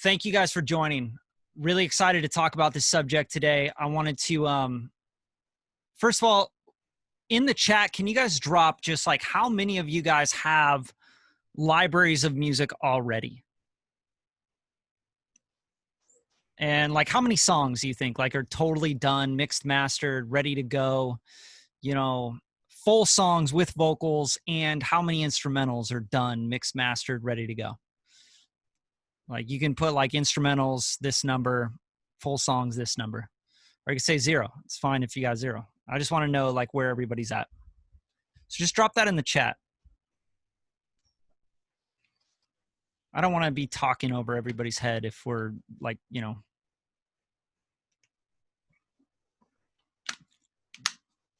thank you guys for joining. Really excited to talk about this subject today. I wanted to, first of all, in the chat, can you guys drop just like how many of you guys have libraries of music already? And like how many songs do you think like are totally done, mixed, mastered, ready to go, you know, full songs with vocals, and how many instrumentals are done, mixed, mastered, ready to go? Like you can put like instrumentals, this number, full songs, this number, or you can say 0. It's fine if you got 0. I just want to know like where everybody's at. So just drop that in the chat. I don't want to be talking over everybody's head if we're like, you know.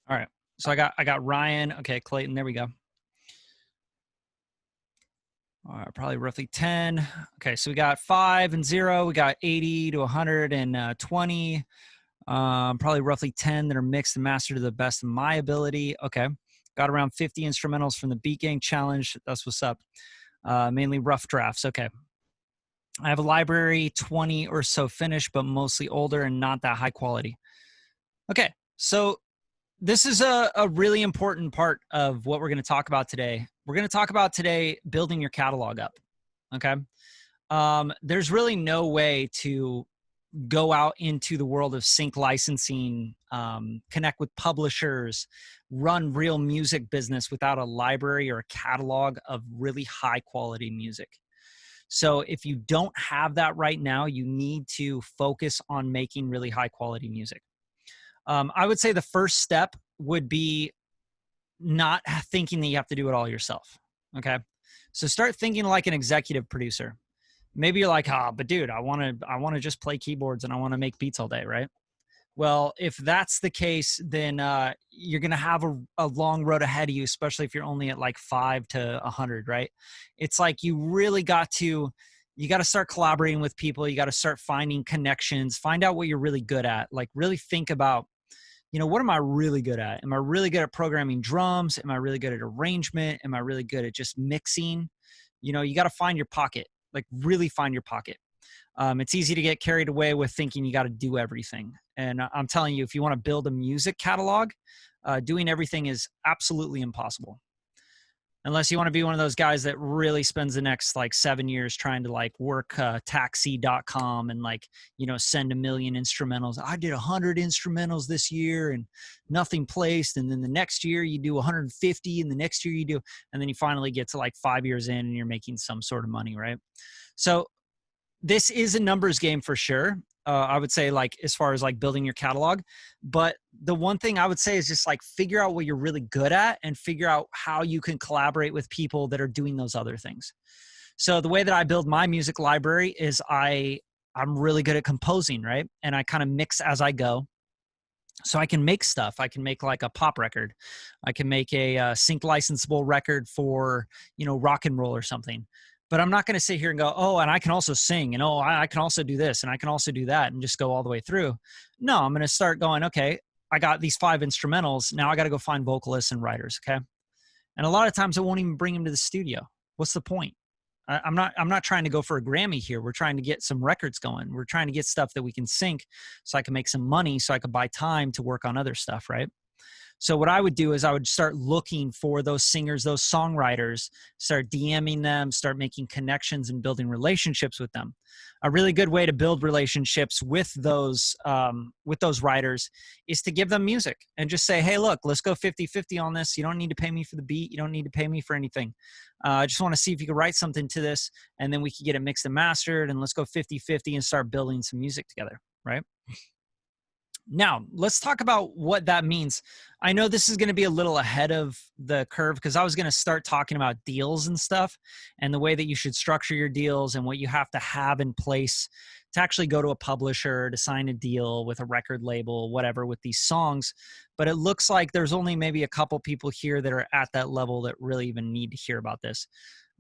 All right. So I got Ryan. Okay, Clayton, there we go. All right, probably roughly 10. Okay, so we got 5 and 0. We got 80 to 120. Probably roughly 10 that are mixed and mastered to the best of my ability. Okay. Got around 50 instrumentals from the Beat Gang Challenge. That's what's up. Mainly rough drafts. Okay. I have a library, 20 or so finished, but mostly older and not that high quality. Okay. So this is a really important part of what we're going to talk about today. We're going to talk about today building your catalog up. Okay. There's really no way to go out into the world of sync licensing, connect with publishers, run real music business without a library or a catalog of really high quality music. So if you don't have that right now, you need to focus on making really high quality music. I would say the first step would be not thinking that you have to do it all yourself. Okay. So start thinking like an executive producer. Maybe you're like, but dude, I want to just play keyboards and I want to make beats all day, right? Well, if that's the case, then you're going to have a long road ahead of you, especially if you're only at like 5 to 100, right? It's like you really got to start collaborating with people. You got to start finding connections, find out what you're really good at. Like really think about, what am I really good at? Am I really good at programming drums? Am I really good at arrangement? Am I really good at just mixing? You got to find your pocket. Like really find your pocket. It's easy to get carried away with thinking you got to do everything. And I'm telling you, if you want to build a music catalog, doing everything is absolutely impossible. Unless you want to be one of those guys that really spends the next like 7 years trying to like work taxi.com and like, send 1 million instrumentals. I did 100 instrumentals this year and nothing placed. And then the next year you do 150 and the next year you do, and then you finally get to like 5 years in and you're making some sort of money, right? So this is a numbers game for sure. I would say like as far as like building your catalog, but the one thing I would say is just like figure out what you're really good at and figure out how you can collaborate with people that are doing those other things. So the way that I build my music library is I'm really good at composing, right? And I kind of mix as I go. So I can make stuff. I can make like a pop record. I can make a sync licensable record for, rock and roll or something. But I'm not going to sit here and go, oh, and I can also sing, and oh, I can also do this, and I can also do that, and just go all the way through. No, I'm going to start going, okay, I got these 5 instrumentals. Now I got to go find vocalists and writers, okay? And a lot of times I won't even bring them to the studio. What's the point? I'm not trying to go for a Grammy here. We're trying to get some records going. We're trying to get stuff that we can sync so I can make some money so I could buy time to work on other stuff, right? So what I would do is I would start looking for those singers, those songwriters, start DMing them, start making connections and building relationships with them. A really good way to build relationships with those writers is to give them music and just say, hey, look, let's go 50-50 on this. You don't need to pay me for the beat. You don't need to pay me for anything. I just want to see if you could write something to this, and then we could get it mixed and mastered, and let's go 50-50 and start building some music together, right? Now, let's talk about what that means. I know this is going to be a little ahead of the curve because I was going to start talking about deals and stuff and the way that you should structure your deals and what you have to have in place to actually go to a publisher, to sign a deal with a record label, whatever, with these songs. But it looks like there's only maybe a couple people here that are at that level that really even need to hear about this.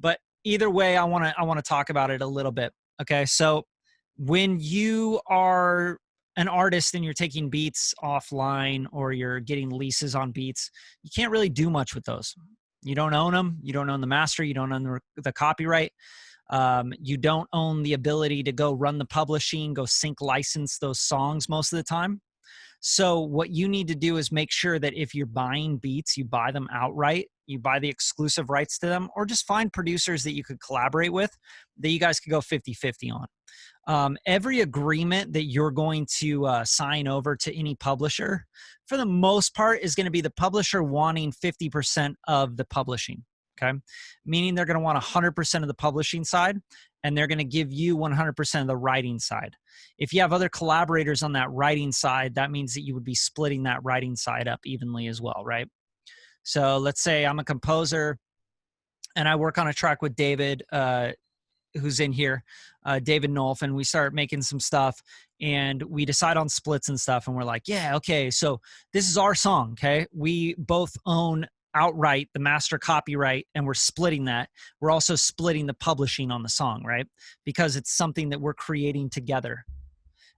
But either way, I want to talk about it a little bit. Okay, so when you are an artist and you're taking beats offline or you're getting leases on beats, you can't really do much with those. You don't own them. You don't own the master. You don't own the copyright. You don't own the ability to go run the publishing, go sync license those songs most of the time. So what you need to do is make sure that if you're buying beats, you buy them outright, you buy the exclusive rights to them, or just find producers that you could collaborate with that you guys could go 50-50 on. Every agreement that you're going to sign over to any publisher, for the most part, is going to be the publisher wanting 50% of the publishing. Okay. Meaning they're going to want 100% of the publishing side, and they're going to give you 100% of the writing side. If you have other collaborators on that writing side, that means that you would be splitting that writing side up evenly as well, right? So let's say I'm a composer and I work on a track with David, who's in here, David Nolf, and we start making some stuff and we decide on splits and stuff. And we're like, yeah, okay, so this is our song, okay? We both own outright the master copyright and we're splitting that. We're also splitting the publishing on the song, right? Because it's something that we're creating together.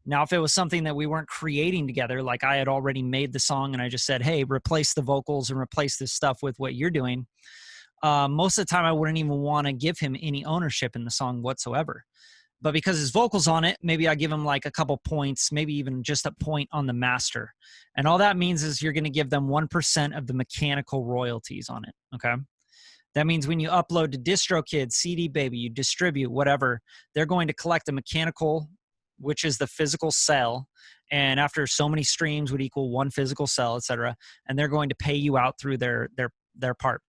Now, if it was something that we weren't creating together, like I had already made the song and I just said, hey, replace the vocals and replace this stuff with what you're doing, most of the time I wouldn't even want to give him any ownership in the song whatsoever. But because his vocals on it, maybe I give him like a couple points, maybe even just a point on the master. And all that means is you're going to give them 1% of the mechanical royalties on it, okay? That means when you upload to DistroKid, CD Baby, you distribute, whatever, they're going to collect a mechanical, which is the physical cell, and after so many streams would equal one physical cell, etc., and they're going to pay you out through their part.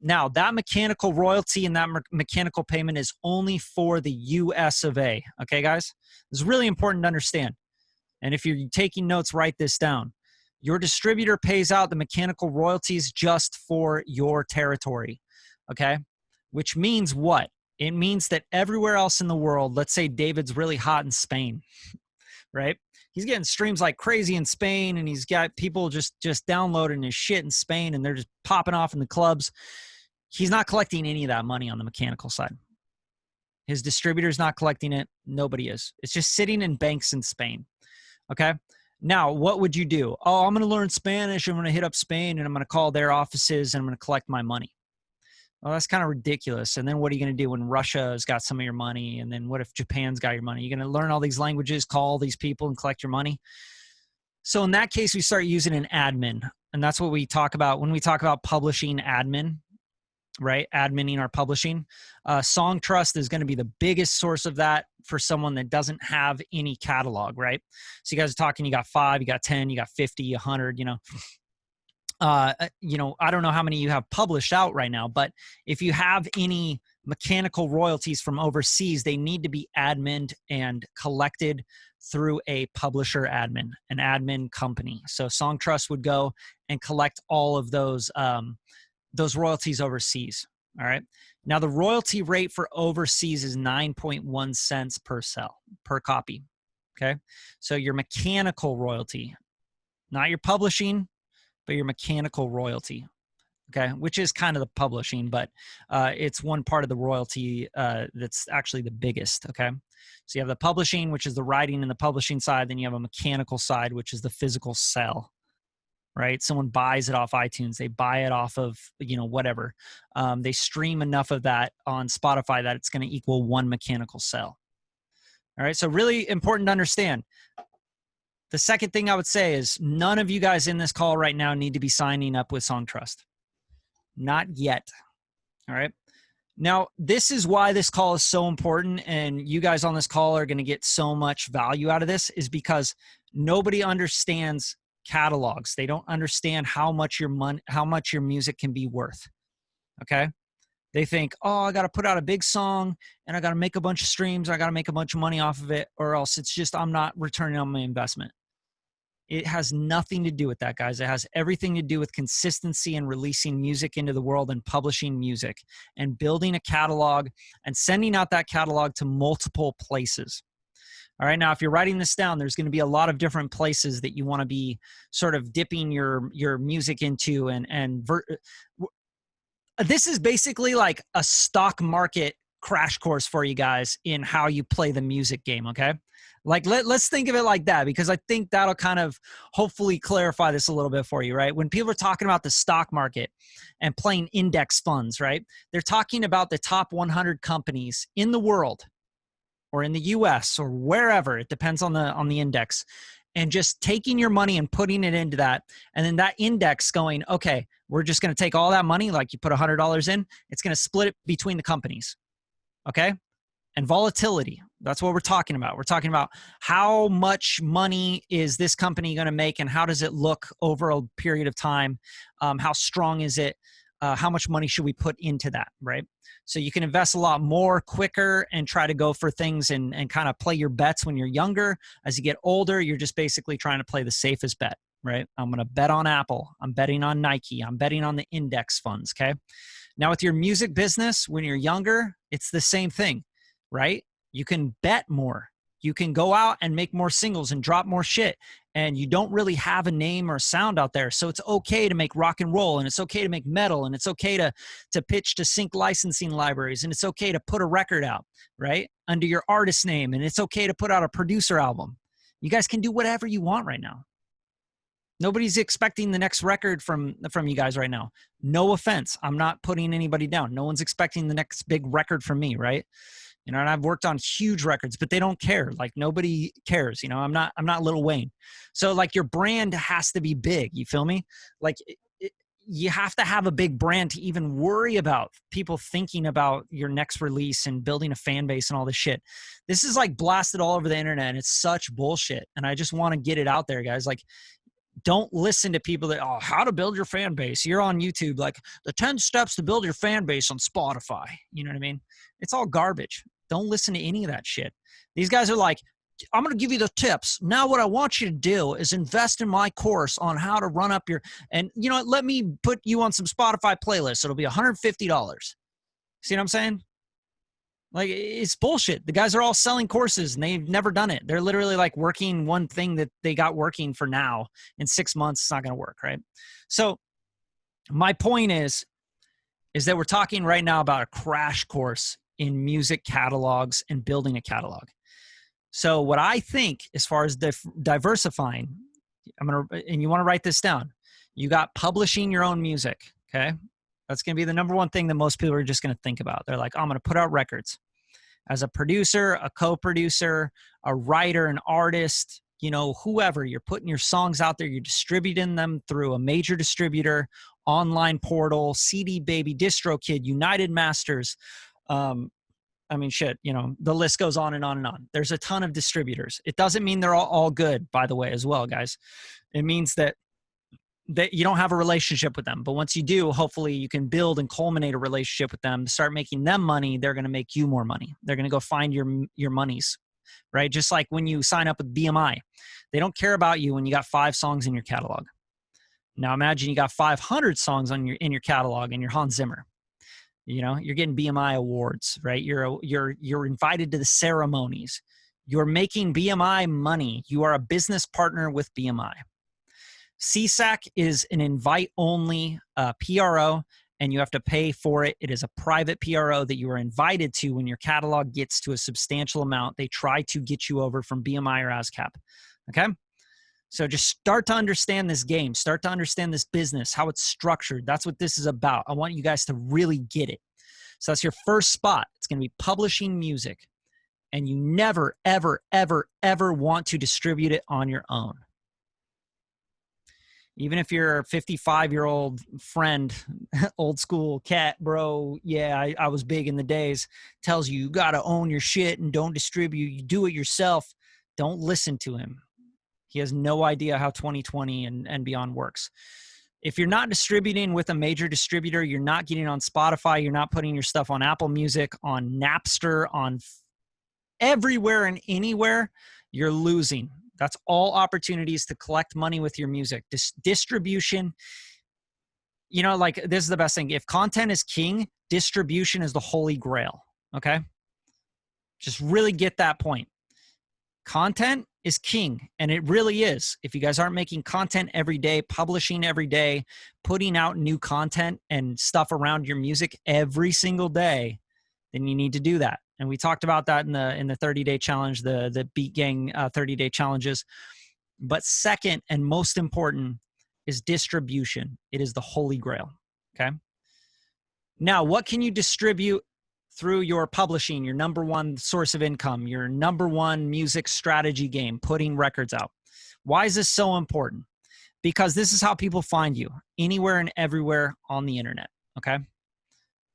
Now, that mechanical royalty and that mechanical payment is only for the US of A. Okay, guys? This is really important to understand. And if you're taking notes, write this down. Your distributor pays out the mechanical royalties just for your territory. Okay? Which means what? It means that everywhere else in the world, let's say David's really hot in Spain, right? He's getting streams like crazy in Spain, and he's got people just downloading his shit in Spain, and they're just popping off in the clubs. He's not collecting any of that money on the mechanical side. His distributor's not collecting it. Nobody is. It's just sitting in banks in Spain. Okay? Now, what would you do? Oh, I'm going to learn Spanish. I'm going to hit up Spain, and I'm going to call their offices, and I'm going to collect my money. Well, that's kind of ridiculous. And then what are you going to do when Russia's got some of your money? And then what if Japan's got your money? You're going to learn all these languages, call these people, and collect your money? So in that case, we start using an admin. And that's what we talk about when we talk about publishing admin. Right? Adminning our publishing. Song Trust is going to be the biggest source of that for someone that doesn't have any catalog, right? So you guys are talking, you got 5, you got 10, you got 50, 100, I don't know how many you have published out right now, but if you have any mechanical royalties from overseas, they need to be admined and collected through a publisher admin, an admin company. So Song Trust would go and collect all of those royalties overseas. All right. Now the royalty rate for overseas is 9.1 cents per copy. Okay. So your mechanical royalty, not your publishing, but your mechanical royalty. Okay. Which is kind of the publishing, but it's one part of the royalty that's actually the biggest. Okay. So you have the publishing, which is the writing and the publishing side. Then you have a mechanical side, which is the physical cell. Right? Someone buys it off iTunes. They buy it off of, whatever. They stream enough of that on Spotify that it's going to equal one mechanical cell. All right. So really important to understand. The second thing I would say is none of you guys in this call right now need to be signing up with Song Trust. Not yet. All right. Now, this is why this call is so important, and you guys on this call are going to get so much value out of this, is because nobody understands catalogs. They don't understand how much your music can be worth. Okay? They think, oh, I got to put out a big song and I got to make a bunch of streams. I got to make a bunch of money off of it, or else it's just, I'm not returning on my investment. It has nothing to do with that, guys. It has everything to do with consistency and releasing music into the world and publishing music and building a catalog and sending out that catalog to multiple places. All right. Now, if you're writing this down, there's going to be a lot of different places that you want to be sort of dipping your music into. This is basically like a stock market crash course for you guys in how you play the music game. Okay. Like let's think of it like that, because I think that'll kind of hopefully clarify this a little bit for you, right? When people are talking about the stock market and playing index funds, right? They're talking about the top 100 companies in the world or in the US or wherever, it depends on the index, and just taking your money and putting it into that. And then that index going, okay, we're just going to take all that money, like you put $100 in, it's going to split it between the companies. Okay. And volatility, that's what we're talking about. We're talking about how much money is this company going to make and how does it look over a period of time? How strong is it? How much money should we put into that, right? So you can invest a lot more quicker and try to go for things and kind of play your bets when you're younger. As you get older, you're just basically trying to play the safest bet, right? I'm going to bet on Apple. I'm betting on Nike. I'm betting on the index funds, okay? Now with your music business, when you're younger, it's the same thing, right? You can bet more. You can go out and make more singles and drop more shit. And you don't really have a name or sound out there. So it's okay to make rock and roll, and it's okay to make metal, and it's okay to pitch to sync licensing libraries, and it's okay to put a record out, right? Under your artist name, and it's okay to put out a producer album. You guys can do whatever you want right now. Nobody's expecting the next record from you guys right now. No offense. I'm not putting anybody down. No one's expecting the next big record from me, right? You know, and I've worked on huge records, but they don't care. Like nobody cares. You know, I'm not Lil Wayne. So like your brand has to be big. You feel me? Like you have to have a big brand to even worry about people thinking about your next release and building a fan base and all this shit. This is like blasted all over the internet, and it's such bullshit. And I just want to get it out there, guys. Like, don't listen to people that, oh, how to build your fan base. You're on YouTube, like the 10 steps to build your fan base on Spotify. You know what I mean? It's all garbage. Don't listen to any of that shit. These guys are like, I'm going to give you the tips. Now what I want you to do is invest in my course on how to run up your, and you know what, let me put you on some Spotify playlists. It'll be $150. See what I'm saying? Like, it's bullshit. The guys are all selling courses and they've never done it. They're literally like working one thing that they got working for now. In 6 months, it's not going to work, right? So my point is that we're talking right now about a crash course in music catalogs and building a catalog. So what I think, as far as diversifying, and you want to write this down. You got publishing your own music, okay? That's going to be the number one thing that most people are just going to think about. They're like, I'm going to put out records. As a producer, a co-producer, a writer, an artist, you know, whoever, you're putting your songs out there, you're distributing them through a major distributor, online portal, CD Baby, DistroKid, United Masters. I mean, shit, you know, the list goes on and on and on. There's a ton of distributors. It doesn't mean they're all good, by the way, as well, guys. It means that you don't have a relationship with them. But once you do, hopefully you can build and culminate a relationship with them, start making them money. They're going to make you more money. They're going to go find your monies, right? Just like when you sign up with BMI, they don't care about you when you got 5 songs in your catalog. Now imagine you got 500 songs in your catalog and you're Hans Zimmer. You know, you're getting BMI awards, right? You're invited to the ceremonies. You're making BMI money. You are a business partner with BMI. CSAC is an invite-only PRO, and you have to pay for it. It is a private PRO that you are invited to when your catalog gets to a substantial amount. They try to get you over from BMI or ASCAP, okay? So just start to understand this game. Start to understand this business, how it's structured. That's what this is about. I want you guys to really get it. So that's your first spot. It's going to be publishing music. And you never, ever, ever, ever want to distribute it on your own. Even if you're a 55-year-old friend, old school cat, bro, yeah, I was big in the days, tells you got to own your shit and don't distribute. You do it yourself. Don't listen to him. He has no idea how 2020 and beyond works. If you're not distributing with a major distributor, you're not getting on Spotify, you're not putting your stuff on Apple Music, on Napster, on everywhere and anywhere, you're losing. That's all opportunities to collect money with your music. Distribution, you know, like this is the best thing. If content is king, distribution is the holy grail, okay? Just really get that point. Content is king, and it really is. If you guys aren't making content every day, publishing every day, putting out new content and stuff around your music every single day, then you need to do that. And we talked about that in the 30-day challenge, the Beat Gang 30-day challenges. But second and most important is distribution. It is the holy grail. Okay. Now, what can you distribute through your publishing, your number one source of income, your number one music strategy game, putting records out? Why is this so important? Because this is how people find you anywhere and everywhere on the internet. Okay.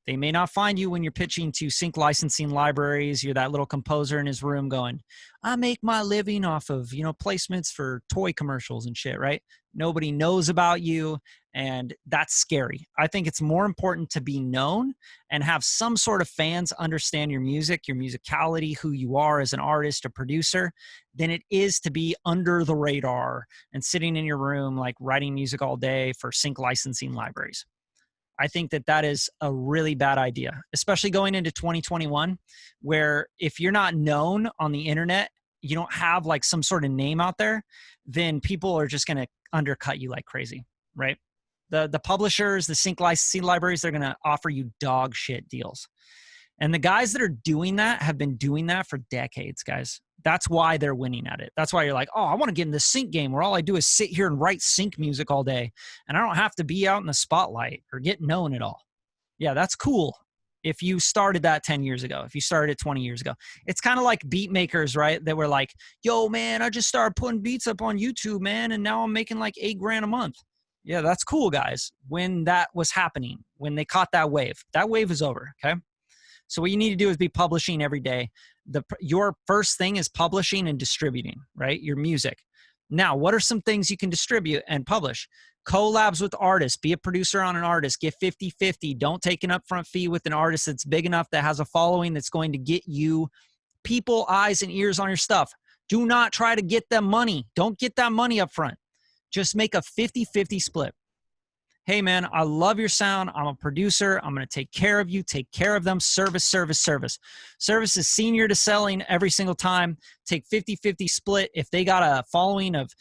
They may not find you when you're pitching to sync licensing libraries. You're that little composer in his room going, I make my living off of, placements for toy commercials and shit, right? Nobody knows about you, and that's scary. I think it's more important to be known and have some sort of fans understand your music, your musicality, who you are as an artist, a producer, than it is to be under the radar and sitting in your room, like writing music all day for sync licensing libraries. I think that is a really bad idea, especially going into 2021, where if you're not known on the internet, you don't have like some sort of name out there, then people are just going to undercut you like crazy, right? The publishers, the sync licensing libraries, they're going to offer you dog shit deals. And the guys that are doing that have been doing that for decades, guys. That's why they're winning at it. That's why you're like, oh, I want to get in the sync game where all I do is sit here and write sync music all day. And I don't have to be out in the spotlight or get known at all. Yeah, that's cool. If you started that 10 years ago, if you started it 20 years ago, it's kind of like beat makers, right? That were like, yo, man, I just started putting beats up on YouTube, man. And now I'm making like $8,000 a month. Yeah, that's cool, guys. When that was happening, when they caught that wave is over. Okay. So what you need to do is be publishing every day. Your first thing is publishing and distributing, right? Your music. Now, what are some things you can distribute and publish? Collabs with artists. Be a producer on an artist. Get 50-50. Don't take an upfront fee with an artist that's big enough, that has a following, that's going to get you people, eyes, and ears on your stuff. Do not try to get them money. Don't get that money up front. Just make a 50-50 split. Hey, man, I love your sound. I'm a producer. I'm going to take care of you. Take care of them. Service, service, service. Service is senior to selling every single time. Take 50-50 split. If they got a following of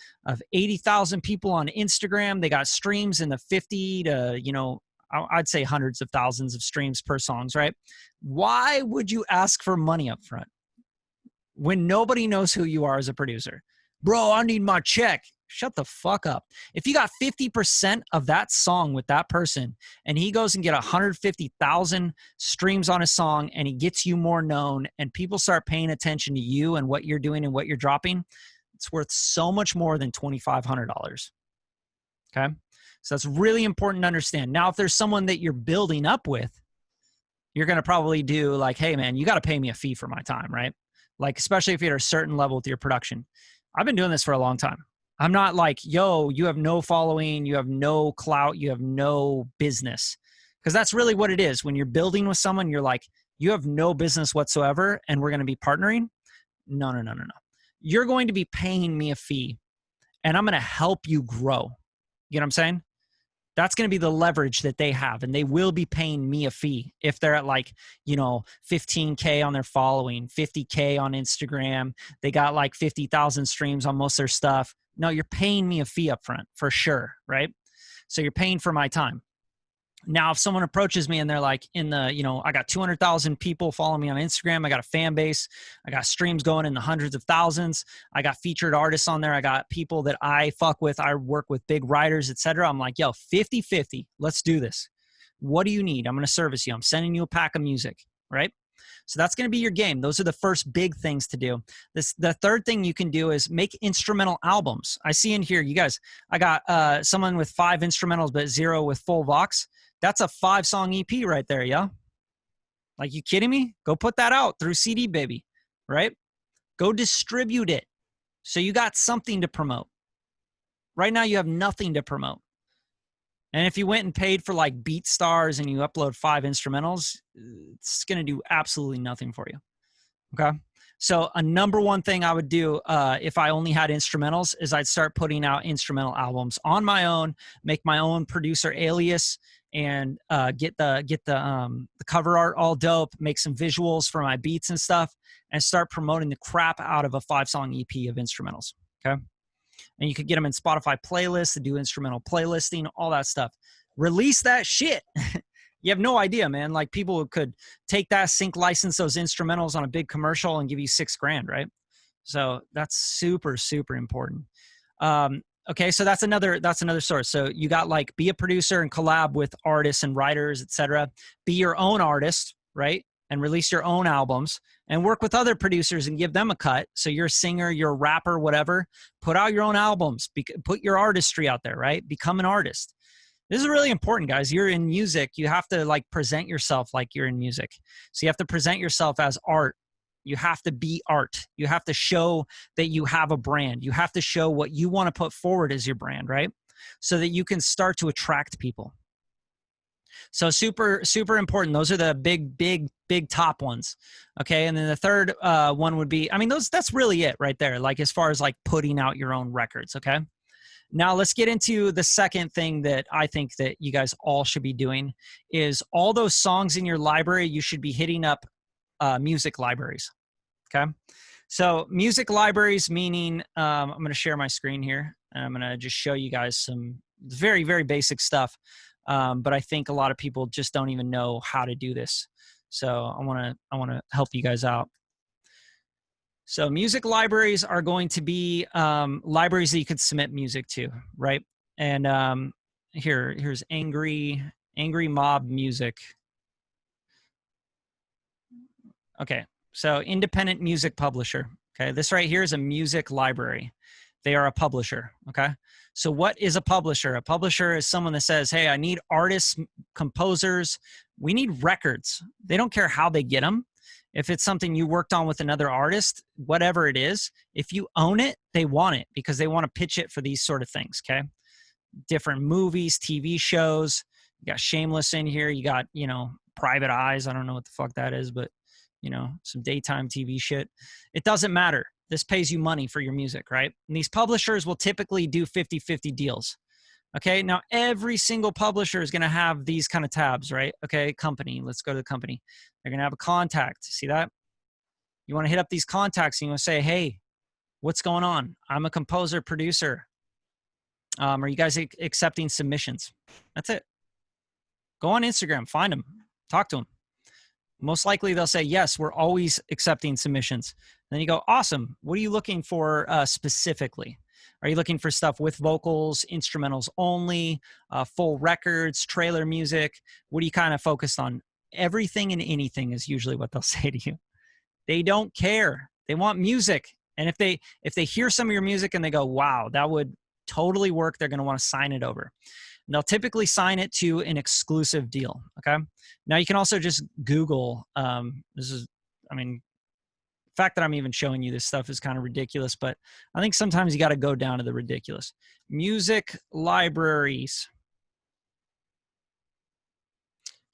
80,000 people on Instagram, they got streams in the 50 to, I'd say hundreds of thousands of streams per songs, right? Why would you ask for money up front when nobody knows who you are as a producer? Bro, I need my check. Shut the fuck up. If you got 50% of that song with that person and he goes and get 150,000 streams on a song and he gets you more known and people start paying attention to you and what you're doing and what you're dropping, it's worth so much more than $2,500. Okay. So that's really important to understand. Now, if there's someone that you're building up with, you're going to probably do like, hey man, you got to pay me a fee for my time, right? Like, especially if you're at a certain level with your production. I've been doing this for a long time. I'm not like, yo, you have no following, you have no clout, you have no business. Because that's really what it is. When you're building with someone, you're like, you have no business whatsoever and we're going to be partnering. No. You're going to be paying me a fee and I'm going to help you grow. You know what I'm saying? That's going to be the leverage that they have. And they will be paying me a fee if they're at like, 15K on their following, 50K on Instagram. They got like 50,000 streams on most of their stuff. No, you're paying me a fee up front for sure, right? So you're paying for my time. Now, if someone approaches me and they're like I got 200,000 people following me on Instagram. I got a fan base. I got streams going in the hundreds of thousands. I got featured artists on there. I got people that I fuck with. I work with big writers, etc. I'm like, yo, 50-50. Let's do this. What do you need? I'm going to service you. I'm sending you a pack of music, right? So that's going to be your game. Those are the first big things to do. The third thing you can do is make instrumental albums. I see in here, you guys, I got someone with 5 instrumentals, but 0 with full vox. That's a 5-song EP right there, yeah? Like, you kidding me? Go put that out through CD, baby, right? Go distribute it. So you got something to promote. Right now, you have nothing to promote. And if you went and paid for like BeatStars and you upload 5 instrumentals, it's going to do absolutely nothing for you. Okay. So a number one thing I would do if I only had instrumentals is I'd start putting out instrumental albums on my own, make my own producer alias, and get the cover art all dope, make some visuals for my beats and stuff, and start promoting the crap out of a 5-song EP of instrumentals. Okay. And you could get them in Spotify playlists to do instrumental playlisting, all that stuff. Release that shit You have no idea, man. Like people could take that, sync license those instrumentals on a big commercial and give you $6,000, right? So that's super, super important. Okay, so that's another source. So you got like be a producer and collab with artists and writers, etc. Be your own artist, right? And release your own albums and work with other producers and give them a cut. So you're a singer, you're a rapper, whatever. Put out your own albums. Put your artistry out there, right? Become an artist. This is really important, guys. You're in music. You have to like present yourself like you're in music. So you have to present yourself as art. You have to be art. You have to show that you have a brand. You have to show what you want to put forward as your brand, right? So that you can start to attract people. So super, super important. Those are the big top ones. Okay. And then the third one would be, I mean, that's really it right there. Like as far as like putting out your own records. Okay. Now let's get into the second thing that I think that you guys all should be doing is all those songs in your library. You should be hitting up music libraries. Okay. So music libraries, meaning I'm going to share my screen here and I'm going to just show you guys some very, very basic stuff. But I think a lot of people just don't even know how to do this. So I want to help you guys out. So music libraries are going to be libraries that you could submit music to, right? And here's Angry Mob Music. Okay, so independent music publisher. Okay, this right here is a music library. They are a publisher. Okay, so what is a publisher? A publisher is someone that says, hey, I need artists, composers. We need records. They don't care how they get them. If it's something you worked on with another artist, whatever it is, if you own it, they want it because they want to pitch it for these sort of things. Okay, different movies, TV shows. You got Shameless in here. You got, Private Eyes. I don't know what the fuck that is, but some daytime TV shit. It doesn't matter. This pays you money for your music, right? And these publishers will typically do 50-50 deals. Okay, now every single publisher is going to have these kind of tabs, right? Okay, company. Let's go to the company. They're going to have a contact. See that? You want to hit up these contacts and you want to say, hey, what's going on? I'm a composer, producer. Are you guys accepting submissions? That's it. Go on Instagram, find them, talk to them. Most likely they'll say, yes, we're always accepting submissions. Then you go, awesome. What are you looking for specifically? Are you looking for stuff with vocals, instrumentals only, full records, trailer music? What are you kind of focused on? Everything and anything is usually what they'll say to you. They don't care. They want music. And if they hear some of your music and they go, wow, that would totally work, they're going to want to sign it over. And they'll typically sign it to an exclusive deal. Okay. Now you can also just Google, the fact that I'm even showing you this stuff is kind of ridiculous, but I think sometimes you got to go down to the ridiculous. Music libraries,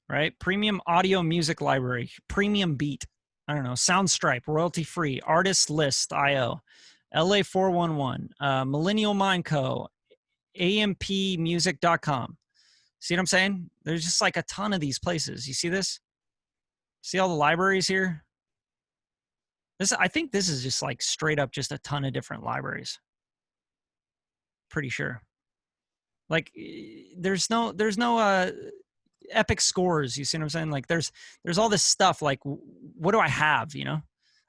right? Premium audio music library, premium beat. I don't know, Soundstripe, royalty free, artist list, IO, LA 411, Millennial Mind Co., ampmusic.com. See what I'm saying? There's just like a ton of these places. You see this? See all the libraries here? I think this is just like straight up just a ton of different libraries. Pretty sure. Like there's no epic scores. You see what I'm saying? Like there's all this stuff. Like what do I have?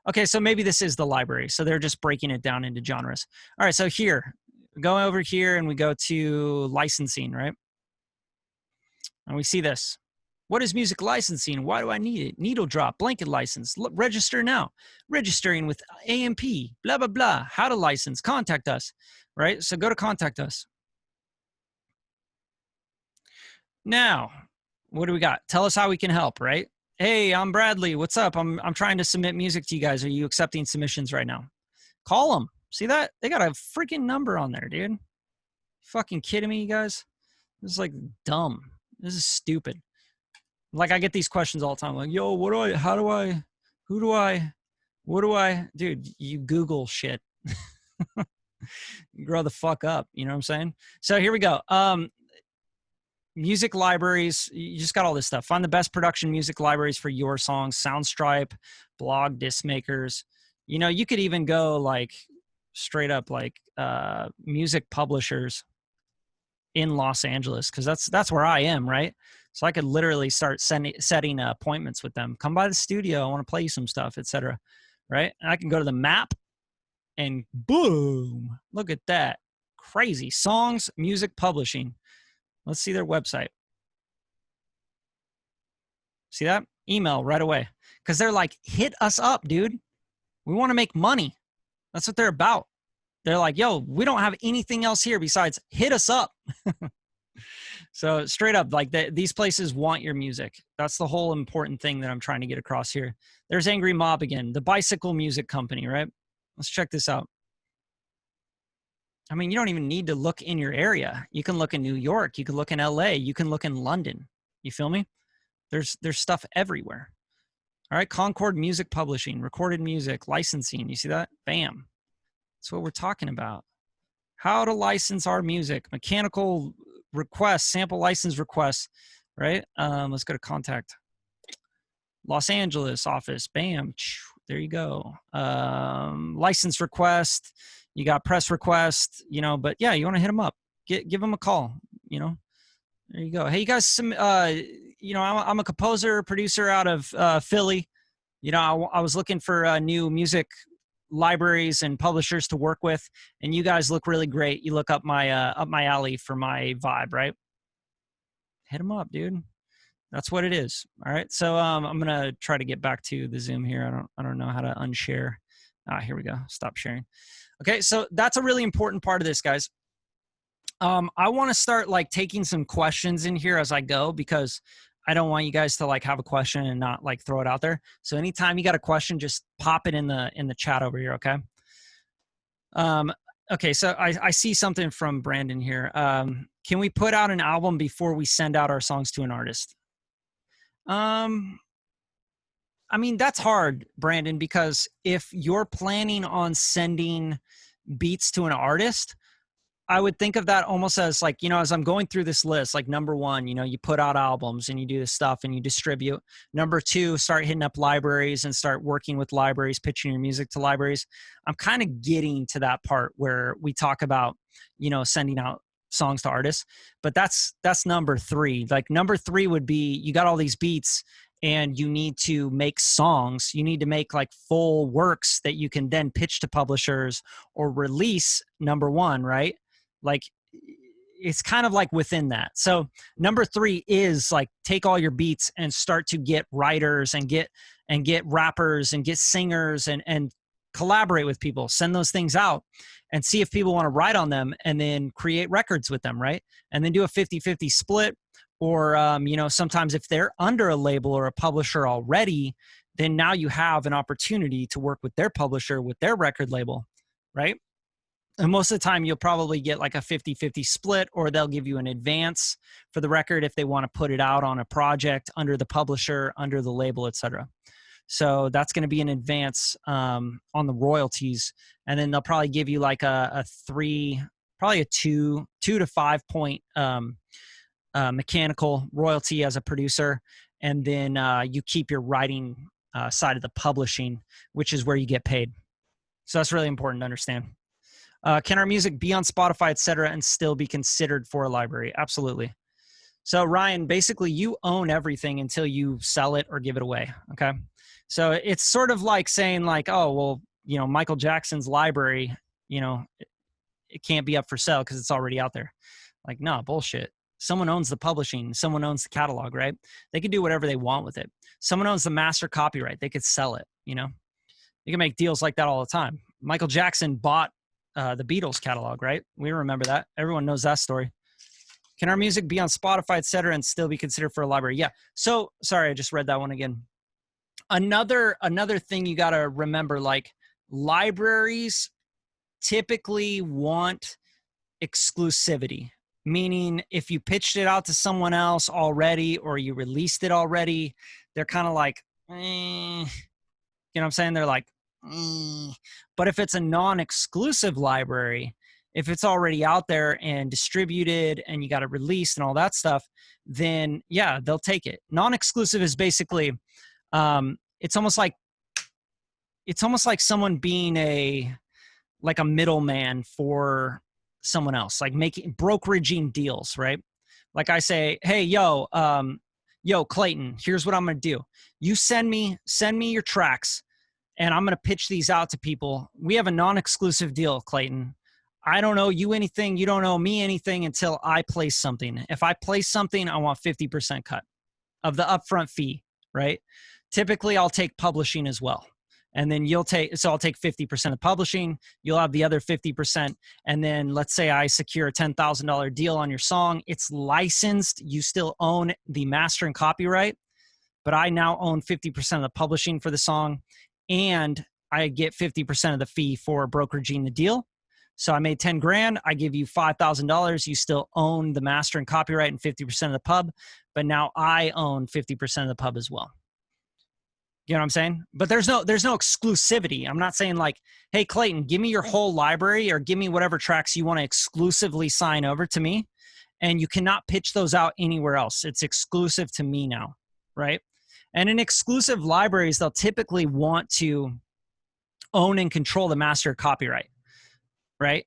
Okay, so maybe this is the library. So they're just breaking it down into genres. All right, so here, go over here and we go to licensing, right? And we see this. What is music licensing? Why do I need it? Needle drop, blanket license, register now. Registering with AMP, blah, blah, blah. How to license, contact us, right? So go to contact us. Now, what do we got? Tell us how we can help, right? Hey, I'm Bradley. What's up? I'm trying to submit music to you guys. Are you accepting submissions right now? Call them. See that? They got a freaking number on there, dude. Fucking kidding me, you guys? This is like dumb. This is stupid. Like I get these questions all the time. Like, yo, dude, you Google shit. Grow the fuck up. You know what I'm saying? So here we go. Music libraries. You just got all this stuff. Find the best production music libraries for your songs. Soundstripe, Blog, Disc Makers. You could even go like straight up like music publishers in Los Angeles, because that's where I am, right? So I could literally start setting appointments with them. Come by the studio. I want to play you some stuff, etc. Right? And I can go to the map and boom, look at that. Crazy. Songs, music publishing. Let's see their website. See that? Email right away. Because they're like, hit us up, dude. We want to make money. That's what they're about. They're like, yo, we don't have anything else here besides hit us up. So straight up, like these places want your music. That's the whole important thing that I'm trying to get across here. There's Angry Mob again, the bicycle music company, right? Let's check this out. I mean, you don't even need to look in your area. You can look in New York. You can look in LA. You can look in London. You feel me? There's stuff everywhere. All right, Concord Music Publishing, recorded music, licensing. You see that? Bam. That's what we're talking about. How to license our music, mechanical requests, sample license requests, right? Let's go to contact. Los Angeles office, bam, there you go. License request, you got press request, you know, but yeah, you want to hit them up, give them a call, you know, there you go. Hey, you guys, you know, I'm a composer, producer out of Philly. You know, I was looking for new music libraries and publishers to work with, and you guys look really great. You look up my alley for my vibe, right? Hit them up, dude. That's what it is. All right. So I'm gonna try to get back to the Zoom here. I don't know how to unshare. Here we go. Stop sharing. Okay. So that's a really important part of this, guys. I want to start like taking some questions in here as I go, because I don't want you guys to like have a question and not like throw it out there. So anytime you got a question, just pop it in the chat over here. Okay. Okay. So I see something from Brandon here. Can we put out an album before we send out our songs to an artist? I mean, that's hard, Brandon, because if you're planning on sending beats to an artist, I would think of that almost as like, you know, as I'm going through this list, like number one, you know, you put out albums and you do this stuff and you distribute. Number two, start hitting up libraries and start working with libraries, pitching your music to libraries. I'm kind of getting to that part where we talk about, you know, sending out songs to artists, but that's number three. Like number three would be, you got all these beats and you need to make songs. You need to make like full works that you can then pitch to publishers or release, number one, right? Like it's kind of like within that. So number three is like take all your beats and start to get writers and get rappers and get singers and collaborate with people, send those things out and see if people want to write on them and then create records with them, right? And then do a 50-50 split. Or, you know, sometimes if they're under a label or a publisher already, then now you have an opportunity to work with their publisher, with their record label, right? And most of the time you'll probably get like a 50-50 split, or they'll give you an advance for the record if they want to put it out on a project under the publisher, under the label, etc. So that's going to be an advance on the royalties. And then they'll probably give you like a 2 to 5 point mechanical royalty as a producer. And then you keep your writing side of the publishing, which is where you get paid. So that's really important to understand. Can our music be on Spotify, et cetera, and still be considered for a library? Absolutely. So Ryan, basically you own everything until you sell it or give it away. Okay. So it's sort of like saying like, oh, well, you know, Michael Jackson's library, you know, it can't be up for sale because it's already out there. Like, no, bullshit. Someone owns the publishing. Someone owns the catalog, right? They can do whatever they want with it. Someone owns the master copyright. They could sell it, you know? You can make deals like that all the time. Michael Jackson bought the Beatles catalog, right? We remember that. Everyone knows that story. Can our music be on Spotify, et cetera, and still be considered for a library? Yeah. So, sorry, I just read that one again. Another thing you got to remember, like libraries typically want exclusivity. Meaning if you pitched it out to someone else already or you released it already, they're kind of like, you know what I'm saying? They're like, But if it's a non-exclusive library, if it's already out there and distributed and you got it released and all that stuff, then yeah, they'll take it. Non-exclusive is basically, it's almost like someone being a middleman for someone else, like making brokeraging deals, right? Like I say, hey, yo, yo, Clayton, here's what I'm going to do. You send me your tracks, and I'm going to pitch these out to people. We have a non-exclusive deal, Clayton. I don't owe you anything. You don't owe me anything until I place something. If I place something, I want 50% cut of the upfront fee, right? Typically, I'll take publishing as well. And then I'll take 50% of publishing. You'll have the other 50%. And then let's say I secure a $10,000 deal on your song. It's licensed. You still own the master and copyright, but I now own 50% of the publishing for the song, and I get 50% of the fee for brokeraging the deal. So I made 10 grand. I give you $5,000. You still own the master and copyright and 50% of the pub, but now I own 50% of the pub as well. You know what I'm saying? But there's no exclusivity. I'm not saying like, hey, Clayton, give me your whole library or give me whatever tracks you want to exclusively sign over to me. And you cannot pitch those out anywhere else. It's exclusive to me now, right? And in exclusive libraries, they'll typically want to own and control the master copyright, right?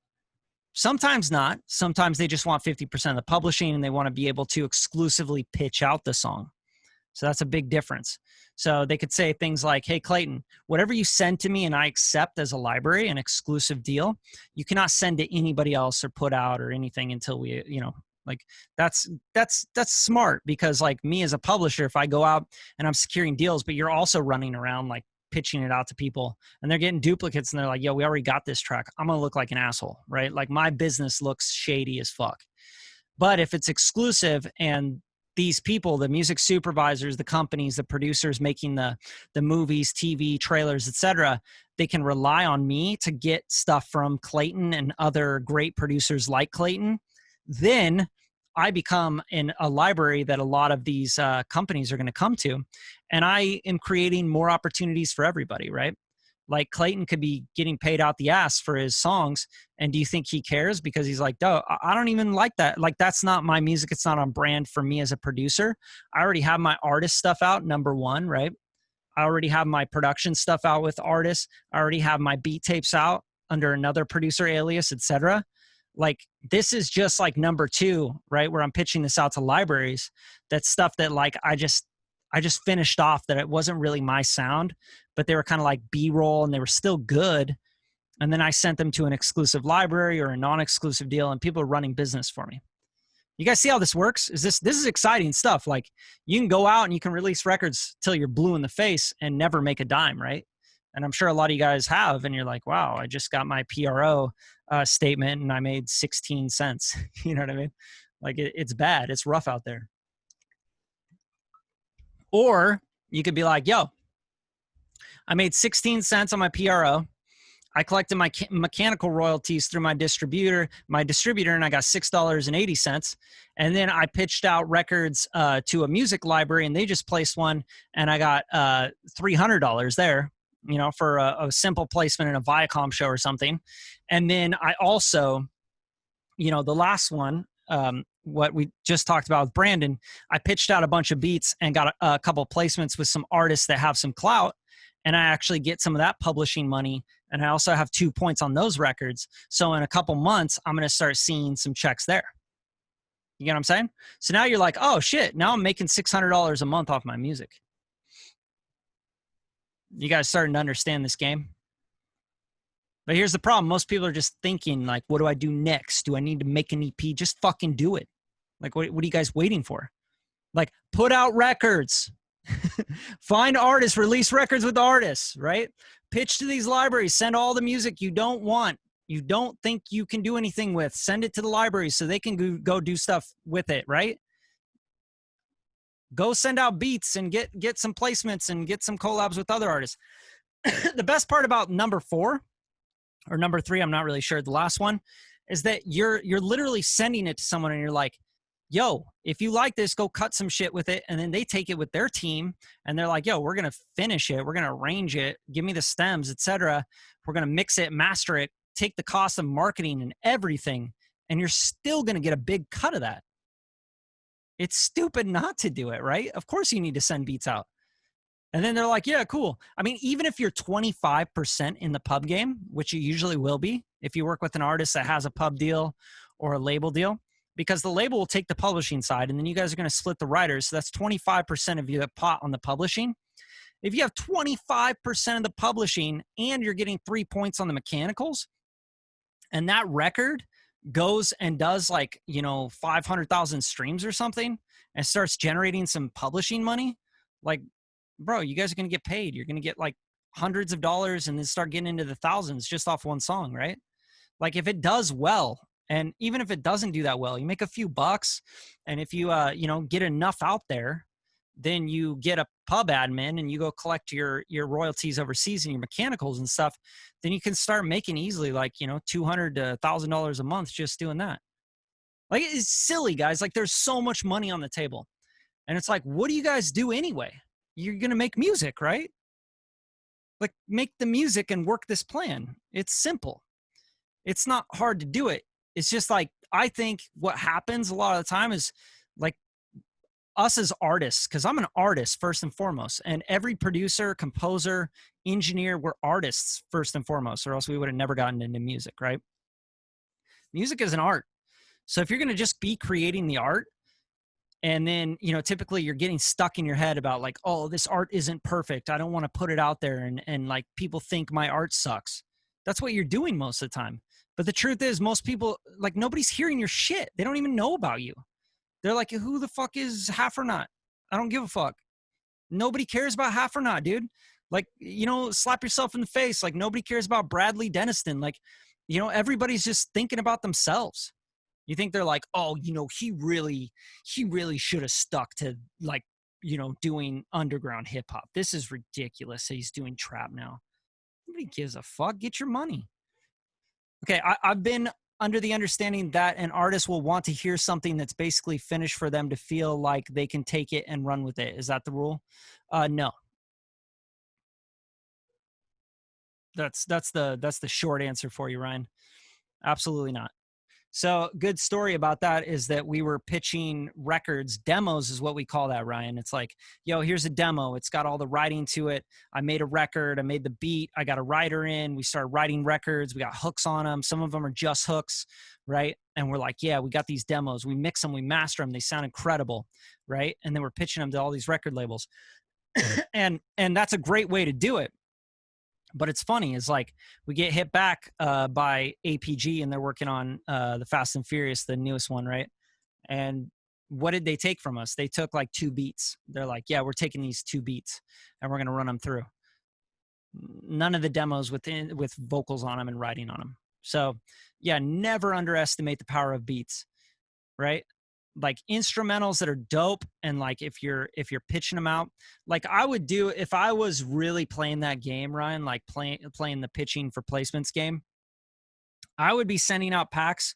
Sometimes not. Sometimes they just want 50% of the publishing and they want to be able to exclusively pitch out the song. So that's a big difference. So they could say things like, hey, Clayton, whatever you send to me and I accept as a library, an exclusive deal, you cannot send to anybody else or put out or anything until we, like that's smart, because like me as a publisher, if I go out and I'm securing deals, but you're also running around like pitching it out to people and they're getting duplicates and they're like, yo, we already got this track. I'm going to look like an asshole, right? Like my business looks shady as fuck. But if it's exclusive and these people, the music supervisors, the companies, the producers making the movies, TV, trailers, etc., they can rely on me to get stuff from Clayton and other great producers like Clayton. Then I become in a library that a lot of these companies are going to come to, and I am creating more opportunities for everybody, right? Like Clayton could be getting paid out the ass for his songs. And do you think he cares? Because he's like, no, I don't even like that. Like, that's not my music. It's not on brand for me as a producer. I already have my artist stuff out, number one, right? I already have my production stuff out with artists. I already have my beat tapes out under another producer alias, etc. Like, this is just like number two, right? Where I'm pitching this out to libraries. That's stuff that like, I just finished off, that it wasn't really my sound, but they were kind of like B-roll and they were still good. And then I sent them to an exclusive library or a non-exclusive deal, and people are running business for me. You guys see how this works? This is exciting stuff. Like, you can go out and you can release records till you're blue in the face and never make a dime, right? And I'm sure a lot of you guys have, and you're like, wow, I just got my PRO statement and I made 16 cents. You know what I mean? Like, it's bad. It's rough out there. Or you could be like, yo, I made 16 cents on my PRO. I collected my mechanical royalties through my distributor, and I got $6.80. And then I pitched out records to a music library, and they just placed one, and I got $300 there, for a simple placement in a Viacom show or something. And then I also, the last one, what we just talked about with Brandon, I pitched out a bunch of beats and got a couple placements with some artists that have some clout, and I actually get some of that publishing money, and I also have 2 points on those records. So in a couple months, I'm going to start seeing some checks there. You get what I'm saying? So now you're like, oh shit, now I'm making $600 a month off my music. You guys starting to understand this game? But here's the problem. Most people are just thinking like, what do I do next? Do I need to make an EP? Just fucking do it. Like, what are you guys waiting for? Like, put out records. Find artists, release records with artists, right? Pitch to these libraries, send all the music you don't want, you don't think you can do anything with, send it to the libraries so they can go do stuff with it, right? Go send out beats and get some placements and get some collabs with other artists. The best part about number 4 or number 3, I'm not really sure, the last one, is that you're literally sending it to someone and you're like, yo, if you like this, go cut some shit with it. And then they take it with their team and they're like, yo, we're going to finish it. We're going to arrange it. Give me the stems, etc. We're going to mix it, master it, take the cost of marketing and everything. And you're still going to get a big cut of that. It's stupid not to do it, right? Of course you need to send beats out. And then they're like, yeah, cool. I mean, even if you're 25% in the pub game, which you usually will be, if you work with an artist that has a pub deal or a label deal, because the label will take the publishing side, and then you guys are going to split the writers. So that's 25% of your pot on the publishing. If you have 25% of the publishing and you're getting 3 points on the mechanicals, and that record goes and does like, 500,000 streams or something and starts generating some publishing money, like, bro, you guys are going to get paid. You're going to get like hundreds of dollars and then start getting into the thousands just off one song, right? Like if it does well, and even if it doesn't do that well, you make a few bucks. And if you, get enough out there, then you get a pub admin and you go collect your royalties overseas and your mechanicals and stuff. Then you can start making easily like, $200 to $1,000 a month just doing that. Like it's silly, guys. Like there's so much money on the table. And it's like, what do you guys do anyway? You're going to make music, right? Like make the music and work this plan. It's simple. It's not hard to do it. It's just like, I think what happens a lot of the time is like us as artists, because I'm an artist first and foremost, and every producer, composer, engineer, we're artists first and foremost, or else we would have never gotten into music, right? Music is an art. So if you're going to just be creating the art, and then, typically you're getting stuck in your head about like, oh, this art isn't perfect. I don't want to put it out there. And like people think my art sucks. That's what you're doing most of the time. But the truth is most people, like nobody's hearing your shit. They don't even know about you. They're like, who the fuck is Half or Not? I don't give a fuck. Nobody cares about Half or Not, dude. Like, slap yourself in the face. Like nobody cares about Bradley Denniston. Like, everybody's just thinking about themselves. You think they're like, oh, he really should have stuck to like, doing underground hip hop. This is ridiculous. He's doing trap now. Nobody gives a fuck. Get your money. Okay, I've been under the understanding that an artist will want to hear something that's basically finished for them to feel like they can take it and run with it. Is that the rule? No. That's the short answer for you, Ryan. Absolutely not. So good story about that is that we were pitching records. Demos is what we call that, Ryan. It's like, yo, here's a demo. It's got all the writing to it. I made a record. I made the beat. I got a writer in. We started writing records. We got hooks on them. Some of them are just hooks, right? And we're like, yeah, we got these demos. We mix them. We master them. They sound incredible, right? And then we're pitching them to all these record labels. and that's a great way to do it. But it's funny is like we get hit back by APG and they're working on the Fast and Furious, the newest one, right? And what did they take from us? They took like 2 beats. They're like, yeah, we're taking these 2 beats and we're going to run them through. None of the demos with vocals on them and writing on them. So yeah, never underestimate the power of beats, right? Like instrumentals that are dope, and like if you're pitching them out, like I would do if I was really playing that game, Ryan, like playing the pitching for placements game, I would be sending out packs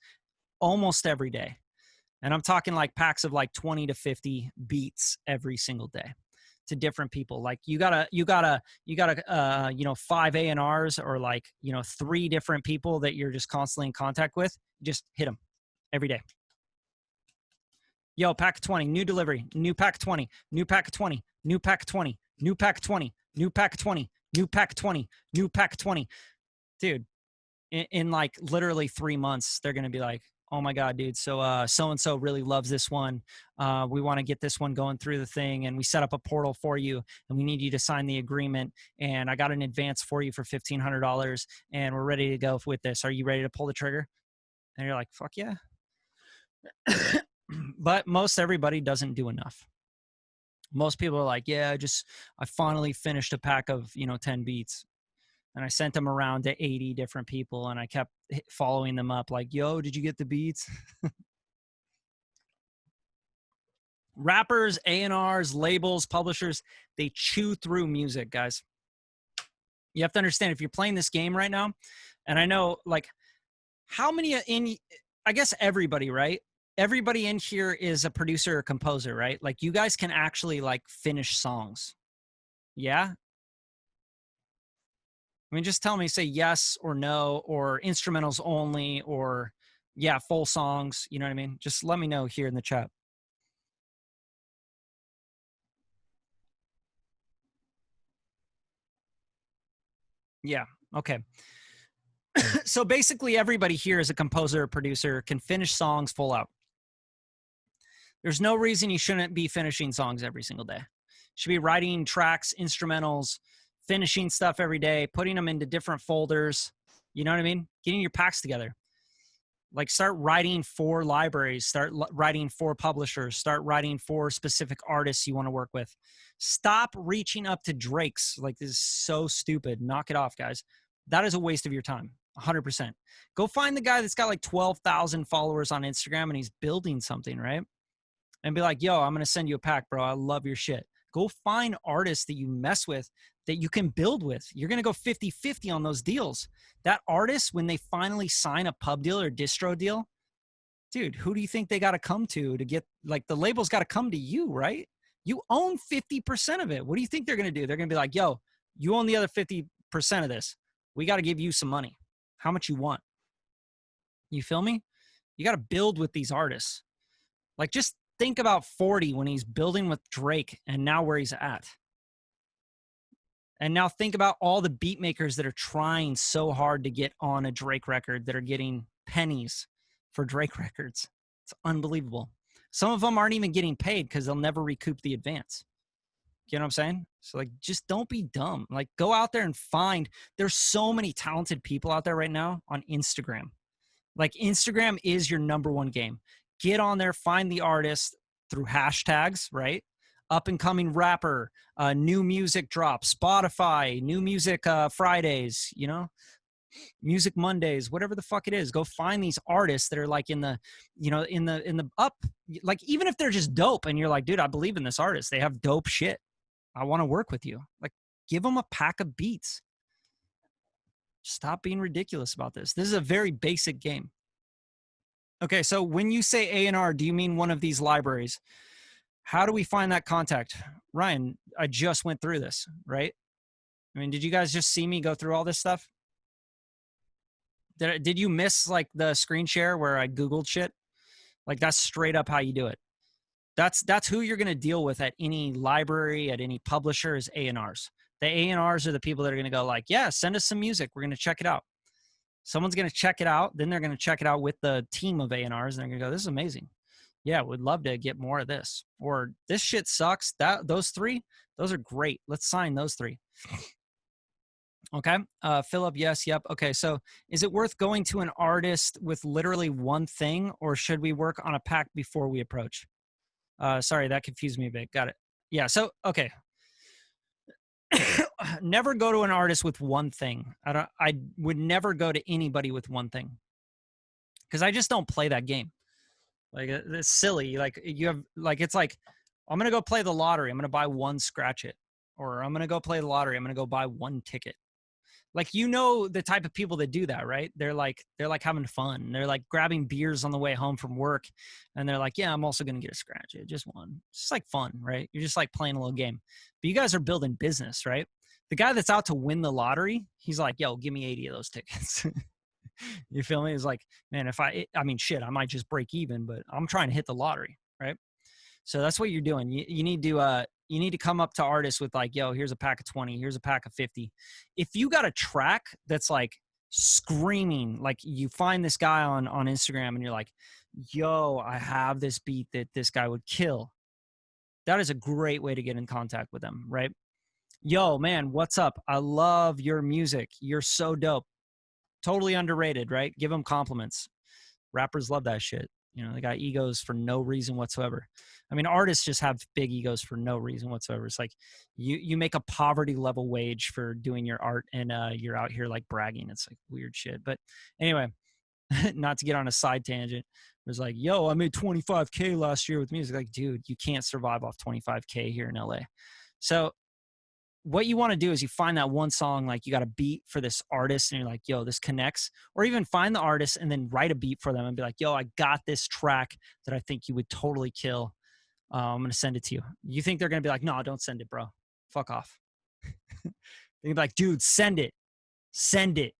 almost every day. And I'm talking like packs of like 20 to 50 beats every single day to different people. Like you gotta 5 A&Rs or like 3 different people that you're just constantly in contact with. Just hit them every day. Yo, pack of 20, new delivery, new pack of 20, new pack of 20, new pack of 20, new pack of 20, new pack of 20, new pack of 20, new pack of 20. Dude, in like literally 3 months, they're going to be like, oh my God, dude. So, so-and-so really loves this one. We want to get this one going through the thing. And we set up a portal for you and we need you to sign the agreement. And I got an advance for you for $1,500 and we're ready to go with this. Are you ready to pull the trigger? And you're like, fuck yeah. But most everybody doesn't do enough. Most people are like, yeah, I finally finished a pack of, 10 beats. And I sent them around to 80 different people and I kept following them up like, yo, did you get the beats? Rappers, A&Rs, labels, publishers, they chew through music, guys. You have to understand if you're playing this game right now, and I know like how many I guess everybody, right? Everybody in here is a producer or composer, right? Like you guys can actually like finish songs. Yeah. I mean, just tell me, say yes or no, or instrumentals only, or yeah, full songs. You know what I mean? Just let me know here in the chat. Yeah. Okay. So basically everybody here is a composer or producer, can finish songs full out. There's no reason you shouldn't be finishing songs every single day. You should be writing tracks, instrumentals, finishing stuff every day, putting them into different folders. You know what I mean? Getting your packs together. Like start writing for libraries, start writing for publishers, start writing for specific artists you want to work with. Stop reaching up to Drake's. Like, this is so stupid. Knock it off, guys. That is a waste of your time. 100%. Go find the guy that's got like 12,000 followers on Instagram and he's building something, right? And be like, yo, I'm going to send you a pack, bro. I love your shit. Go find artists that you mess with that you can build with. You're going to go 50-50 on those deals. That artist, when they finally sign a pub deal or distro deal, dude, who do you think they got to come to get, like, the label's got to come to you, right? You own 50% of it. What do you think they're going to do? They're going to be like, yo, you own the other 50% of this. We got to give you some money. How much you want? You feel me? You got to build with these artists. Like, just think about 40 when he's building with Drake and now where he's at. And now think about all the beat makers that are trying so hard to get on a Drake record that are getting pennies for Drake records. It's unbelievable. Some of them aren't even getting paid because they'll never recoup the advance. You know what I'm saying? So, like, just don't be dumb. Like, go out there and find. There's so many talented people out there right now on Instagram. Like, Instagram is your number one game. Get on there, find the artist through hashtags, right? Up and coming rapper, new music drop, Spotify, new music Fridays, you know, music Mondays, whatever the fuck it is. Go find these artists that are like in the, you know, in the up, like, even if they're just dope and you're like, dude, I believe in this artist. They have dope shit. I want to work with you. Like, give them a pack of beats. Stop being ridiculous about this. This is a very basic game. Okay, so when you say A&R, do you mean one of these libraries? How do we find that contact? Ryan, I just went through this, right? I mean, did you guys just see me go through all this stuff? Did you miss like the screen share where I Googled shit? Like, that's straight up how you do it. That's who you're going to deal with at any library, at any publisher, is A&Rs. The A&Rs are the people that are going to go like, yeah, send us some music. We're going to check it out. Someone's going to check it out. Then they're going to check it out with the team of A&Rs. And they're going to go, this is amazing. Yeah, we'd love to get more of this. Or this shit sucks. Those three, those are great. Let's sign those three. Okay. Philip, yes. Yep. Okay. So is it worth going to an artist with literally one thing, or should we work on a pack before we approach? Sorry, that confused me a bit. Got it. Yeah. So, okay. Never go to an artist with one thing. I would never go to anybody with one thing, because I just don't play that game. Like, it's silly. Like, you have, like, it's like, I'm going to go play the lottery. I'm going to buy one scratch it, or I'm going to go play the lottery. I'm going to go buy one ticket. Like, you know, the type of people that do that, right? They're like having fun. They're like grabbing beers on the way home from work. And they're like, yeah, I'm also going to get a scratch it. Just one. It's just like fun, right? You're just like playing a little game. But you guys are building business, right? The guy that's out to win the lottery, he's like, yo, give me 80 of those tickets. You feel me? It's like, man, I mean, shit, I might just break even, but I'm trying to hit the lottery, right? So that's what you're doing. You need to come up to artists with like, yo, here's a pack of 20, here's a pack of 50. If you got a track that's like screaming, like you find this guy on Instagram and you're like, yo, I have this beat that this guy would kill. That is a great way to get in contact with them, right? Yo, man, what's up? I love your music. You're so dope. Totally underrated, right? Give them compliments. Rappers love that shit. You know, they got egos for no reason whatsoever. I mean, artists just have big egos for no reason whatsoever. It's like you make a poverty level wage for doing your art, and you're out here like bragging. It's like weird shit. But anyway, not to get on a side tangent. It was like, yo, I made 25K last year with music. Like, dude, you can't survive off 25K here in LA. So what you want to do is you find that one song, like you got a beat for this artist and you're like, yo, this connects. Or even find the artist and then write a beat for them and be like, yo, I got this track that I think you would totally kill. I'm going to send it to you. You think they're going to be like, no, don't send it, bro. Fuck off. They're going to be like, dude, send it. Send it.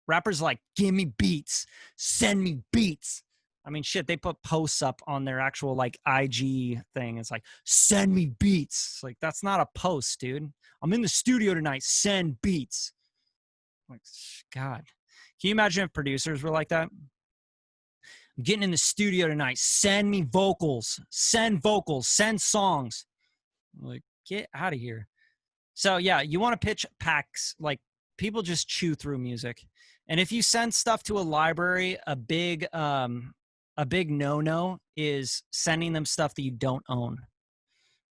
Rappers are like, give me beats. Send me beats. I mean, shit, they put posts up on their actual like IG thing. It's like, send me beats. It's like, that's not a post, dude. I'm in the studio tonight. Send beats. Like, God. Can you imagine if producers were like that? I'm getting in the studio tonight. Send me vocals. Send vocals. Send songs. I'm like, get out of here. So yeah, you want to pitch packs. Like, people just chew through music. And if you send stuff to a library, a big no-no is sending them stuff that you don't own,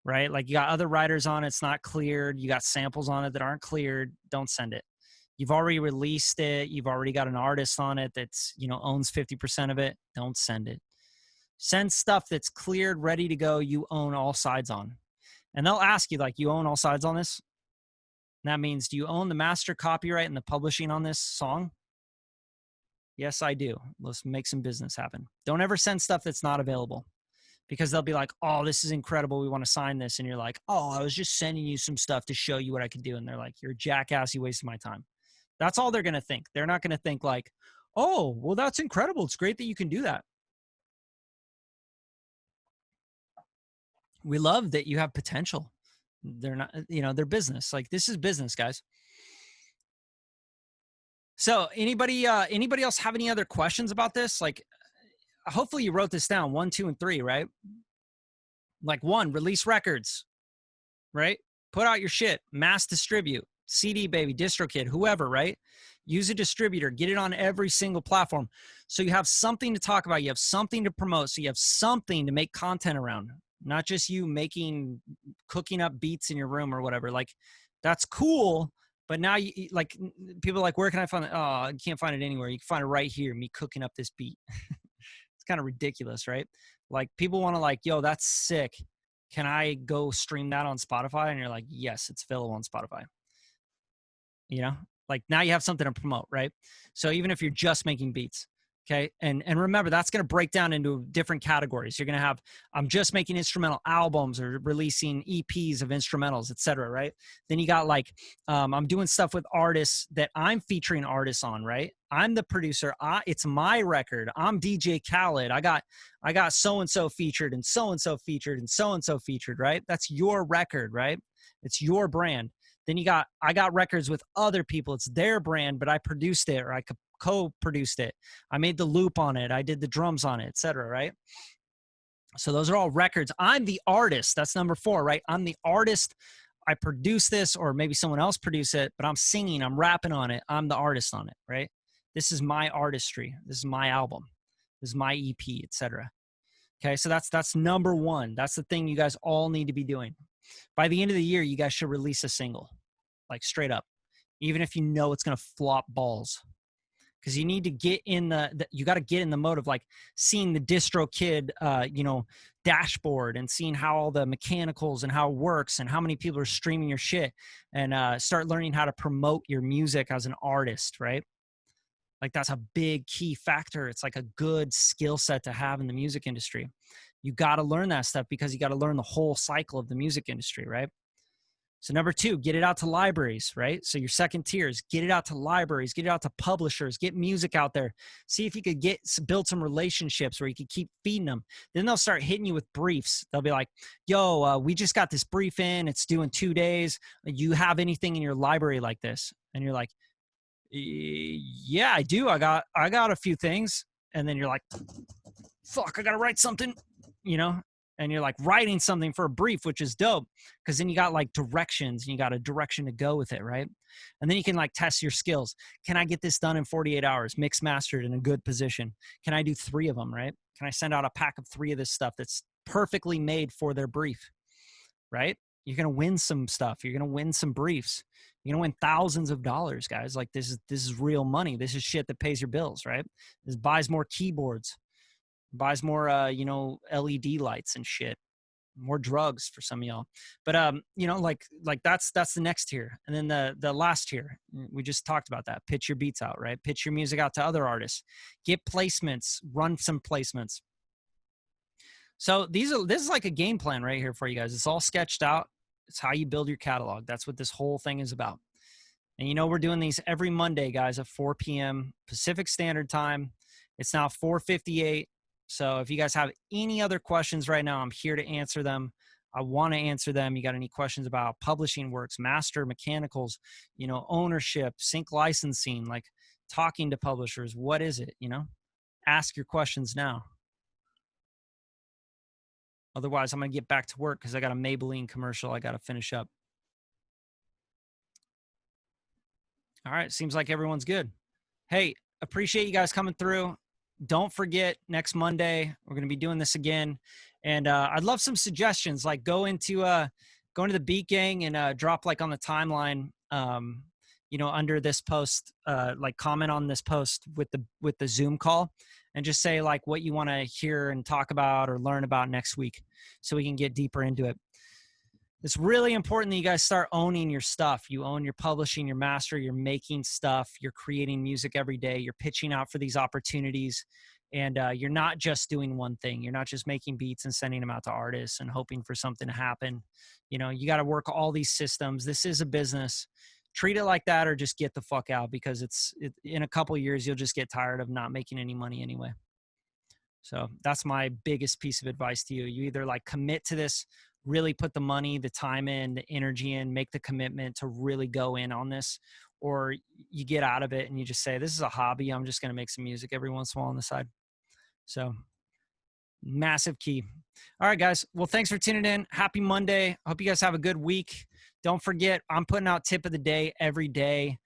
right? Like, you got other writers on it, it's not cleared. You got samples on it that aren't cleared. Don't send it. You've already released it. You've already got an artist on it that's, owns 50% of it. Don't send it. Send stuff that's cleared, ready to go. You own all sides on. And they'll ask you, like, you own all sides on this? And that means, do you own the master copyright and the publishing on this song? Yes, I do. Let's make some business happen. Don't ever send stuff that's not available, because they'll be like, oh, this is incredible. We want to sign this. And you're like, oh, I was just sending you some stuff to show you what I could do. And they're like, you're a jackass. You wasted my time. That's all they're going to think. They're not going to think like, oh, well, that's incredible. It's great that you can do that. We love that you have potential. They're not, they're business. Like, this is business, guys. So anybody else have any other questions about this? Like, hopefully you wrote this down, 1, 2, and 3, right? Like, 1, release records, right? Put out your shit, mass distribute, CD baby, DistroKid, whoever, right? Use a distributor, get it on every single platform. So you have something to talk about. You have something to promote. So you have something to make content around, not just you cooking up beats in your room or whatever. Like, that's cool. But now like, people are like, where can I find it? Oh, you can't find it anywhere. You can find it right here, me cooking up this beat. It's kind of ridiculous, right? Like, people want to, like, yo, that's sick. Can I go stream that on Spotify? And you're like, yes, it's available on Spotify. Like, now you have something to promote, right? So even if you're just making beats, okay. And remember, that's going to break down into different categories. You're going to have, I'm just making instrumental albums or releasing EPs of instrumentals, etc. Right? Then you got, like, I'm doing stuff with artists that I'm featuring artists on, right? I'm the producer. It's my record. I'm DJ Khaled. I got so-and-so featured and so-and-so featured and so-and-so featured, right? That's your record, right? It's your brand. Then I got records with other people. It's their brand, but I produced it, or I co-produced it. I made the loop on it. I did the drums on it, etc. Right? So those are all records. I'm the artist. That's number 4, right? I'm the artist. I produce this, or maybe someone else produce it, but I'm singing, I'm rapping on it. I'm the artist on it, right? This is my artistry. This is my album. This is my EP, etc. Okay, so that's number 1. That's the thing you guys all need to be doing. By the end of the year, you guys should release a single, like, straight up, even if you know it's going to flop balls, because you need to get in you got to get in the mode of, like, seeing the DistroKid, dashboard, and seeing how all the mechanicals and how it works and how many people are streaming your shit, and start learning how to promote your music as an artist, right? Like, that's a big key factor. It's like a good skill set to have in the music industry. You got to learn that stuff, because you got to learn the whole cycle of the music industry, right? So number 2, get it out to libraries, right? So your second tier is get it out to libraries, get it out to publishers, get music out there. See if you could build some relationships where you could keep feeding them. Then they'll start hitting you with briefs. They'll be like, yo, we just got this brief in. It's due in 2 days. You have anything in your library like this? And you're like, yeah, I do. I got a few things. And then you're like, fuck, I got to write something, and you're, like, writing something for a brief, which is dope, because then you got, like, directions, and you got a direction to go with it, right? And then you can, like, test your skills. Can I get this done in 48 hours, mixed, mastered, in a good position? Can I do 3 of them, right? Can I send out a pack of 3 of this stuff that's perfectly made for their brief, right? You're going to win some stuff. You're going to win some briefs. You're going to win thousands of dollars, guys. Like, this is real money. This is shit that pays your bills, right? This buys more keyboards, buys more, LED lights and shit, more drugs for some of y'all. But, like that's the next tier. And then the last tier, we just talked about that. Pitch your beats out, right? Pitch your music out to other artists, get placements, run some placements. So this is like a game plan right here for you guys. It's all sketched out. It's how you build your catalog. That's what this whole thing is about. And we're doing these every Monday, guys, at 4 p.m. Pacific Standard Time. It's now 4:58. So if you guys have any other questions right now, I'm here to answer them. I want to answer them. You got any questions about publishing works, master mechanicals, ownership, sync licensing, like talking to publishers? What is it, ask your questions now. Otherwise, I'm going to get back to work because I got a Maybelline commercial I got to finish up. All right. Seems like everyone's good. Hey, appreciate you guys coming through. Don't forget, next Monday, we're going to be doing this again. And I'd love some suggestions. Like go into the Beat Gang and drop like on the timeline, under this post, like comment on this post with the Zoom call and just say like what you want to hear and talk about or learn about next week so we can get deeper into it. It's really important that you guys start owning your stuff. You own your publishing, your master, you're making stuff, you're creating music every day, you're pitching out for these opportunities, and you're not just doing one thing. You're not just making beats and sending them out to artists and hoping for something to happen. You know, you got to work all these systems. This is a business. Treat it like that or just get the fuck out because in a couple of years, you'll just get tired of not making any money anyway. So that's my biggest piece of advice to you. You either like commit to this, really put the money, the time in, the energy in, make the commitment to really go in on this, or you get out of it and you just say, this is a hobby. I'm just going to make some music every once in a while on the side. So massive key. All right, guys. Well, thanks for tuning in. Happy Monday. I hope you guys have a good week. Don't forget, I'm putting out tip of the day every day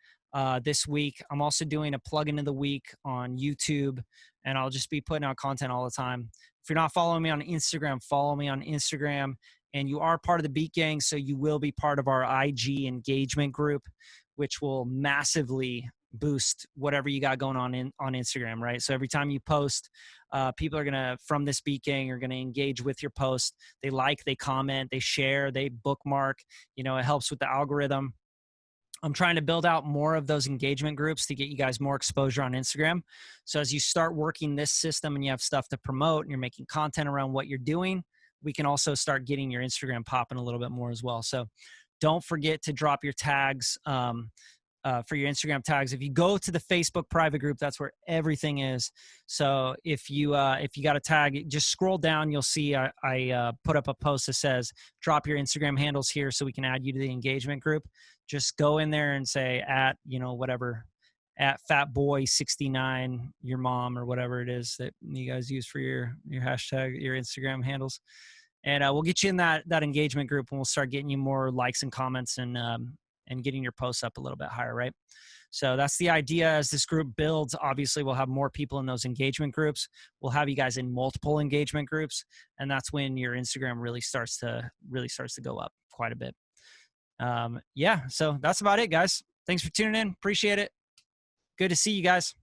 this week. I'm also doing a plugin of the week on YouTube, and I'll just be putting out content all the time. If you're not following me on Instagram, follow me on Instagram. And you are part of the Beat Gang, so you will be part of our IG engagement group, which will massively boost whatever you got going on on Instagram, right? So every time you post, people are from this Beat Gang are gonna engage with your post. They like, they comment, they share, they bookmark. You know, it helps with the algorithm. I'm trying to build out more of those engagement groups to get you guys more exposure on Instagram. So as you start working this system and you have stuff to promote and you're making content around what you're doing, we can also start getting your Instagram popping a little bit more as well. So don't forget to drop your tags for your Instagram tags. If you go to the Facebook private group, that's where everything is. So if you got a tag, just scroll down. You'll see I put up a post that says drop your Instagram handles here so we can add you to the engagement group. Just go in there and say at whatever at fatboy69 your mom or whatever it is that you guys use for your hashtag, your Instagram handles, and we'll get you in that engagement group and we'll start getting you more likes and comments and getting your posts up a little bit higher, right? So that's the idea. As this group builds, obviously we'll have more people in those engagement groups. We'll have you guys in multiple engagement groups, and that's when your Instagram really starts to go up quite a bit. Yeah, so that's about it, guys. Thanks for tuning in. Appreciate it. Good to see you guys.